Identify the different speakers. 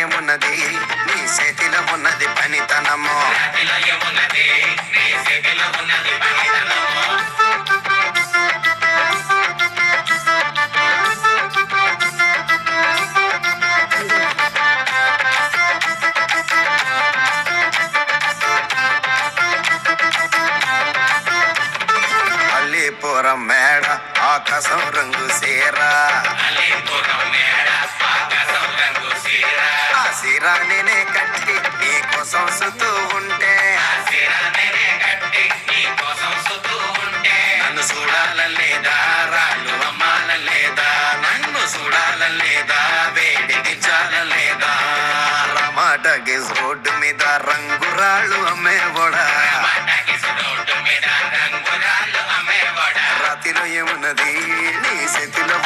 Speaker 1: ఏమున్నది నీ చేతిలో ఉన్నది పనితనము. అల్లిపురం మేడ ఆకాశం రంగు సీరా, ఆ సీరా నేనే కట్టి నీ కోసం సుతూ ఉంటే, నన్ను చూడాలలేదా రాళ్ళు అమ్మాలలేదా, నన్ను చూడాలలేదా వేడిగించాలలేదా. రమాటకి రోడ్డు మీద రంగురాళ్ళు అమ్మేవోడా, రాతిలో ఏమున్నది నీ చేతిలో